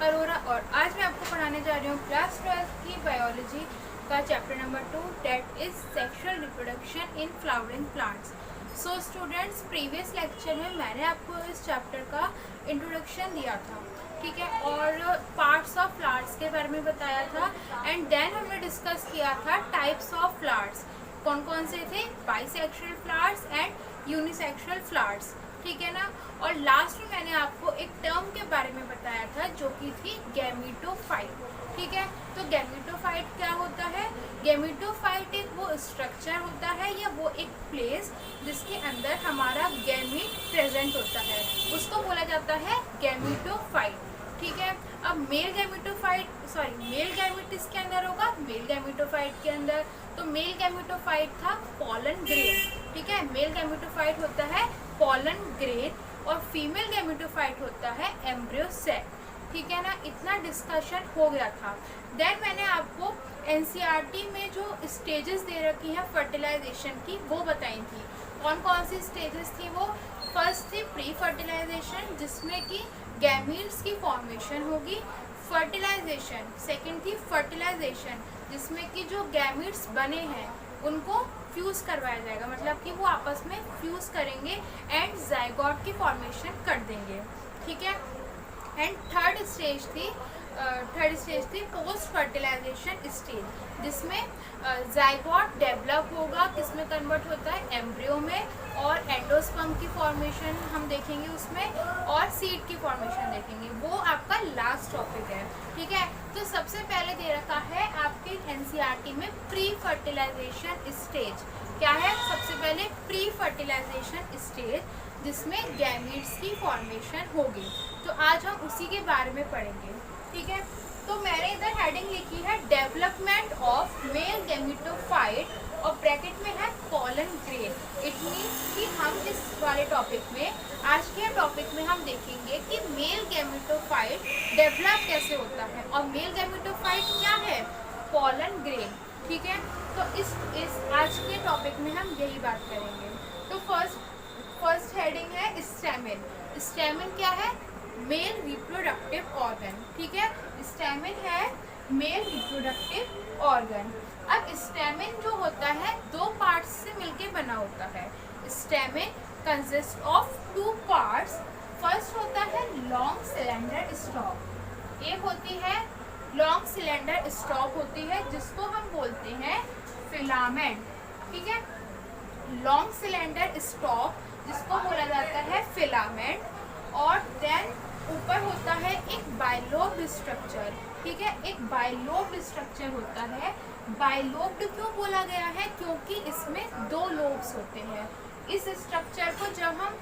अरोरा और आज मैं आपको पढ़ाने जा रही हूँ क्लास 12 की बायोलॉजी का chapter number 2 that is sexual reproduction in flowering plants. So students, previous lecture में मैंने आपको इस चैप्टर का इंट्रोडक्शन दिया था, ठीक है, और पार्ट्स ऑफ फ्लावर्स के बारे में बताया था एंड देन हमने डिस्कस किया था टाइप्स ऑफ फ्लावर्स, कौन कौन से थे, bisexual flowers and unisexual flowers, ठीक है ना। और लास्ट में मैंने आपको एक टर्म के बारे में बताया था जो कि थी गैमेटोफाइट, ठीक है। तो गैमेटोफाइट क्या होता है? गैमेटोफाइट एक वो स्ट्रक्चर होता है या वो एक प्लेस जिसके अंदर हमारा गैमीट प्रेजेंट होता है, उसको बोला जाता है गैमेटोफाइट, ठीक है। अब मेल गैमेट इसके अंदर होगा, मेल गैमेटोफाइट के अंदर। तो मेल गैमेटोफाइट था पोलन ग्रेन, ठीक है। मेल गैमेटोफाइट होता है पोलन ग्रेन और फीमेल गैमेटोफाइट होता है एम्ब्रियो सेक, ठीक है ना। इतना डिस्कशन हो गया था। देन मैंने आपको एनसीईआरटी में जो स्टेजेस दे रखी हैं फर्टिलाइजेशन की वो बताई थी। कौन कौन सी स्टेजेस थी वो? फर्स्ट थी प्री फर्टिलाइजेशन जिसमें कि गैमीट्स की फॉर्मेशन होगी। फर्टिलाइजेशन सेकंड थी फर्टिलाइजेशन जिसमें कि जो गैमीट्स बने हैं उनको फ्यूज करवाया जाएगा, मतलब कि वो आपस में फ्यूज करेंगे एंड जाइगोट की फॉर्मेशन कर देंगे, ठीक है। एंड थर्ड स्टेज थी पोस्ट फर्टिलाइजेशन स्टेज जिसमें जाइगोट डेवलप होगा, किसमें कन्वर्ट होता है, एम्ब्रियो में, और एंडोस्पर्म की फॉर्मेशन हम देखेंगे उसमें, और सीड की फॉर्मेशन देखेंगे। वो आपका लास्ट टॉपिक है, ठीक है। तो सबसे पहले दे रखा है आपके एनसीईआरटी में प्री फर्टिलाइजेशन स्टेज। क्या है? सबसे पहले प्री फर्टिलाइजेशन स्टेज जिसमें गैमीट्स की फॉर्मेशन होगी। तो आज हम उसी के बारे में पढ़ेंगे, ठीक है। तो मैंने इधर हेडिंग लिखी है डेवलपमेंट ऑफ मेल गैमेटोफाइट और ब्रैकेट में है पोलन ग्रेन। इट मीन्स कि हम इस वाले टॉपिक में, आज के टॉपिक में हम देखेंगे कि मेल गैमेटोफाइट डेवलप कैसे होता है और मेल गैमेटोफाइट क्या है, पोलन ग्रेन, ठीक है। तो इस आज के टॉपिक में हम यही बात करेंगे। तो फर्स्ट हेडिंग है स्टैमेन। स्टैमेन क्या है? मेल रिप्रोडक्टिव ऑर्गन, ठीक है। स्टैमेन है मेल रिप्रोडक्टिव ऑर्गन। अब स्टैमेन जो होता है दो पार्ट्स से मिलके बना होता है। Stamen consist of two parts. First होता है लॉन्ग सिलेंडर स्टॉक, एक होती है लॉन्ग सिलेंडर स्टॉक होती है जिसको हम बोलते हैं फिलामेंट, ठीक है। लॉन्ग सिलेंडर स्टॉक जिसको बोला जाता है फिलामेंट। और देन ऊपर होता है एक बाइलोब्ड स्ट्रक्चर, ठीक है। एक बाइलोब्ड स्ट्रक्चर होता है। बाइलोब्ड क्यों बोला गया है? क्योंकि इसमें दो लोब्स होते हैं। इस स्ट्रक्चर को जब हम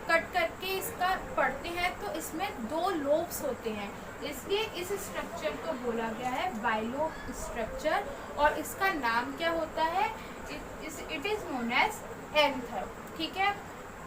कट करके इसका पढ़ते हैं तो इसमें दो लोब्स होते हैं, इसलिए इस स्ट्रक्चर को बोला गया है बाइलोब स्ट्रक्चर। और इसका नाम क्या होता है? It is known as anther, ठीक है।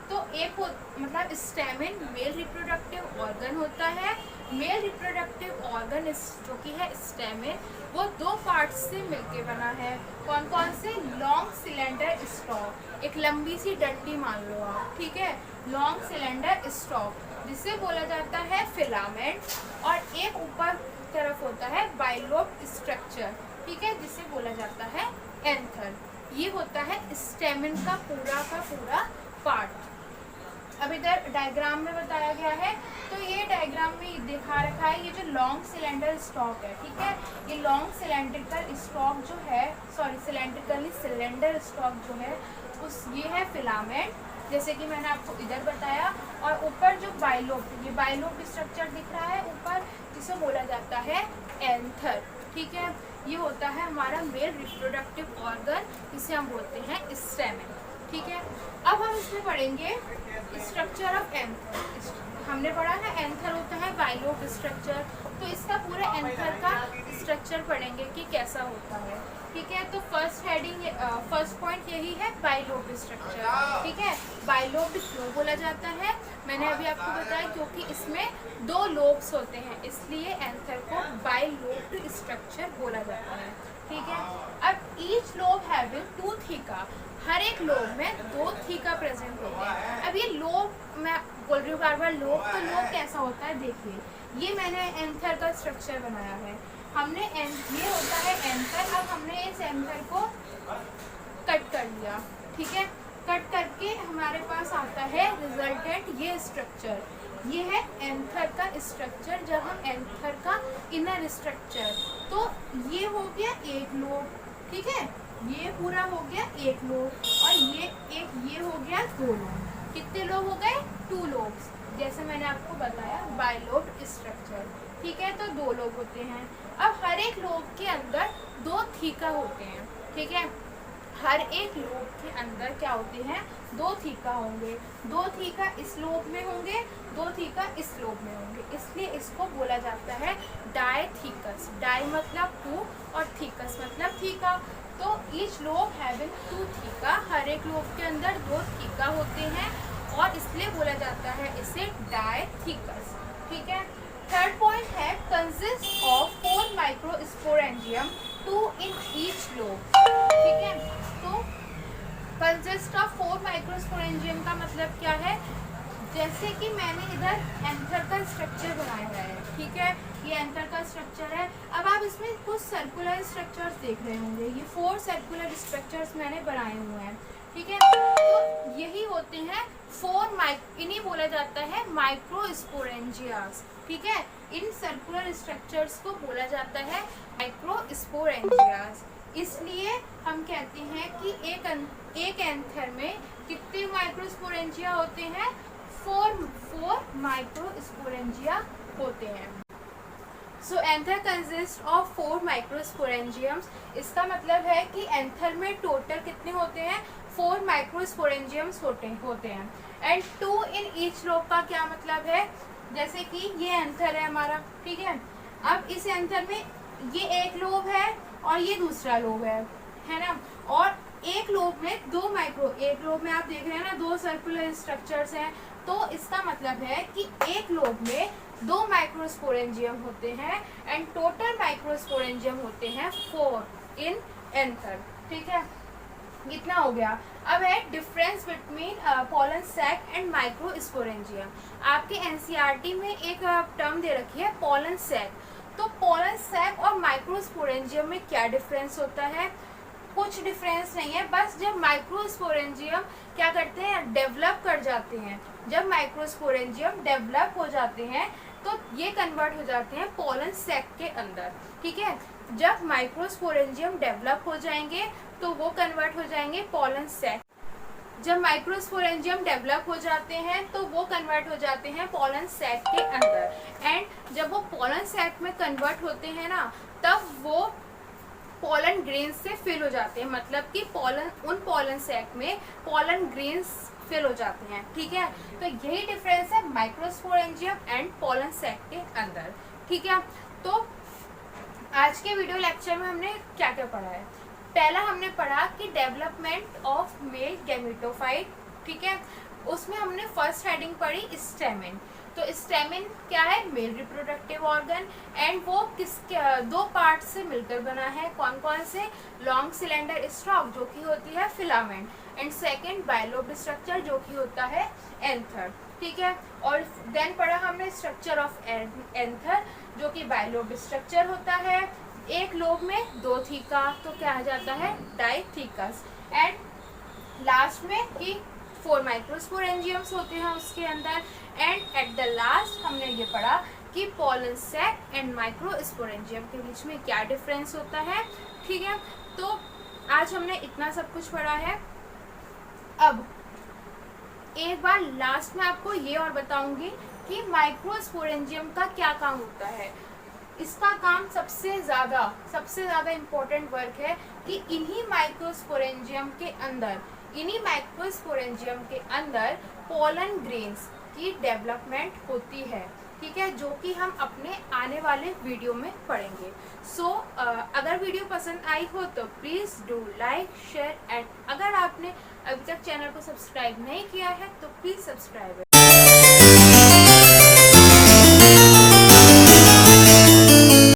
तो एक मतलब स्टैमेन मेल रिप्रोडक्टिव ऑर्गन होता है। मेल रिप्रोडक्टिव ऑर्गन जो कि है स्टैमेन, वो दो पार्ट्स से मिलके बना है। कौन कौन से? लॉन्ग सिलेंडर स्टॉक, एक लंबी सी डंडी मान लो आप, ठीक है। लॉन्ग सिलेंडर स्टॉक जिसे बोला जाता है फिलामेंट, और एक ऊपर तरफ होता है बाइलोब स्ट्रक्चर, ठीक है, जिसे बोला जाता है एंथर। ये होता है स्टैमेन का पूरा पार्ट। अब इधर डायग्राम में बताया गया है, तो ये डायग्राम में दिखा रखा है ये जो लॉन्ग सिलेंडर स्टॉक है, ठीक है। ये लॉन्ग सिलेंड्रिकल स्टॉक जो है, सिलेंड्रिकली सिलेंडर स्टॉक जो है ये है फिलामेंट, जैसे कि मैंने आपको इधर बताया। और ऊपर जो ये बाइलोब स्ट्रक्चर दिख रहा है ऊपर, जिसे बोला जाता है एंथर, ठीक है। ये होता है हमारा मेल रिप्रोडक्टिव ऑर्गन, जिसे हम बोलते हैं स्टैमेन, ठीक है। अब हम इसमें पढ़ेंगे स्ट्रक्चर ऑफ एंथर। हमने पढ़ा है एंथर होता है बाइलोब स्ट्रक्चर, तो इसका पूरा एंथर का स्ट्रक्चर पढ़ेंगे कि कैसा होता है, ठीक है। तो फर्स्ट पॉइंट यही है बाइलोब स्ट्रक्चर, ठीक है। बाइलोब क्यों बोला जाता है? मैंने अभी आपको बताया क्योंकि इसमें दो लोब्स होते हैं, इसलिए एंथर को बाइलोब्ड स्ट्रक्चर बोला जाता है, ठीक है। अब each lobe having two theca, हर एक लोब में दो थीका प्रेजेंट होते हैं। अब ये लोब, मैं बोल रही हूँ बार बार लोब, तो लोब कैसा होता है देखिए, ये मैंने एंथर का स्ट्रक्चर बनाया है, हमने ये होता है एंथर। अब हमने इस एंथर को कट कर लिया, ठीक है, कट करके हमारे पास आता है रिजल्टेंट ये स्ट्रक्चर, ये है एंथर का स्ट्रक्चर। जब हम एंथर का इनर स्ट्रक्चर, तो ये हो गया एक लोब, ठीक है, ये पूरा हो गया एक लोब, और ये हो गया दो लोब। कितने लोब हो गए? 2 लोब्स, जैसे मैंने आपको बताया बाइलोब स्ट्रक्चर, ठीक है, तो 2 लोब होते हैं। अब हर एक लोब के अंदर 2 थीका होते हैं, ठीक है, हर एक लोब के अंदर क्या होते हैं? 2 थीका होंगे, 2 थीका इस लोब में होंगे, 2 थीका इस लोब में होंगे, इसलिए इसको बोला जाता है डायथीकस। डाई मतलब 2 और थीकस मतलब थीका। तो ईच लोब हैविंग 2 थीका, हर एक लोब के अंदर 2 थीका होते हैं, और इसलिए बोला जाता है इसे डायथीकस, ठीक है। थर्ड पॉइंट है consist of 4 microsporangium, 2 in each lobe, ठीक है। तो कंसिस्ट ऑफ 4 माइक्रोस्पोरेंजियम का मतलब क्या है? जैसे कि मैंने इधर एंथर का स्ट्रक्चर बनाया है, ठीक है, ये एंथर का स्ट्रक्चर है। अब आप इसमें कुछ सर्कुलर स्ट्रक्चर्स देख रहे होंगे, ये 4 सर्कुलर स्ट्रक्चर्स मैंने बनाए हुए हैं, ठीक है। तो यही होते हैं 4 इन्हीं बोला जाता है माइक्रोस्पोरेंजियास, ठीक है। इन सर्कुलर स्ट्रक्चर्स को बोला जाता है माइक्रोस्पोरेंजियास। इसलिए हम कहते हैं कि एक एंथर में कितने माइक्रोस्पोरेंजिया होते हैं? 4 माइक्रोस्पोरेंजिया होते हैं। So anther consist of 4 माइक्रोस्पोरेंजियम्स। इसका मतलब है कि एंथर में टोटल कितने होते हैं? 4 माइक्रोस्पोरेंजियम्स होते हैं। एंड 2 इन ईच लोब का क्या मतलब है? जैसे कि ये एंथर है हमारा, ठीक है, अब इस एंथर में ये एक लोब है और ये दूसरा लोब है ना, और एक लोब में एक लोब में आप देख रहे हैं ना 2 सर्कुलर स्ट्रक्चर्स हैं, तो इसका मतलब है कि एक लोब में 2 माइक्रोस्पोरेंजियम होते हैं, एंड टोटल माइक्रोस्पोरेंजियम होते हैं 4 इन एंथर, ठीक है। कितना हो गया? अब है difference between pollen sac and microsporangium. आपके एनसीईआरटी में एक टर्म दे रखी है पॉलन सैक। तो पॉलन सैक और माइक्रोस्पोरेंजियम में क्या डिफरेंस होता है? कुछ डिफरेंस नहीं है, बस जब माइक्रोस्पोरेंजियम क्या करते हैं? डेवलप कर जाते हैं। जब माइक्रोस्पोरेंजियम डेवलप हो जाते हैं तो ये कन्वर्ट हो जाते हैं पॉलन सैक के अंदर, ठीक है। जब माइक्रोस्पोरेंजियम डेवलप हो जाएंगे तो वो कन्वर्ट हो जाएंगे पॉलन सैक। जब माइक्रोस्पोरेंजियम डेवलप हो जाते हैं तो वो कन्वर्ट हो जाते हैं पॉलन सैक के अंदर, एंड जब वो पॉलन सैक में कन्वर्ट होते हैं ना, तब वो पॉलन ग्रेन्स से फिल हो जाते हैं, मतलब कि उन पॉलन सैक में पॉलन ग्रेन्स फिल हो जाते हैं, ठीक है। तो यही डिफरेंस है माइक्रोस्पोरेंजियम एंड पॉलन सैक के अंदर, ठीक है। तो आज के वीडियो लेक्चर में हमने क्या क्या पढ़ा है? पहला हमने पढ़ा कि डेवलपमेंट ऑफ मेल गैमेटोफाइट, ठीक है, उसमें हमने फर्स्ट हेडिंग पढ़ी स्टेमिन। तो स्टेमिन क्या है? मेल रिप्रोडक्टिव ऑर्गन, एंड वो 2 पार्ट से मिलकर बना है। कौन कौन से? लॉन्ग सिलेंडर स्टॉक जो कि होती है filament, and second bilobe structure जो कि होता है एंथर, ठीक है। और देन पढ़ा हमने स्ट्रक्चर ऑफ एंथर जो कि बाइलोब स्ट्रक्चर होता है। एक लोब में 2 थीका, तो क्या आ जाता है? डाइथीकस। एंड लास्ट में कि 4 माइक्रोस्पोरेंजियम्स होते हैं उसके अंदर। एंड एट द लास्ट हमने ये पढ़ा कि पॉलन सैक एंड माइक्रोस्पोरेंजियम के बीच में क्या डिफरेंस होता है, ठीक है। तो आज हमने इतना सब कुछ पढ़ा है। अब एक बार लास्ट में आपको ये और बताऊंगी कि माइक्रोस्पोरेंजियम का क्या काम होता है। इसका काम सबसे ज़्यादा इम्पोर्टेंट वर्क है कि इन्हीं माइक्रोस्पोरेंजियम के अंदर पोलन ग्रेन्स की डेवलपमेंट होती है, ठीक है, जो कि हम अपने आने वाले वीडियो में पढ़ेंगे। सो अगर वीडियो पसंद आई हो तो please do like, share, and अगर आपने अभी तक चैनल को सब्सक्राइब नहीं किया है तो प्लीज़ सब्सक्राइब।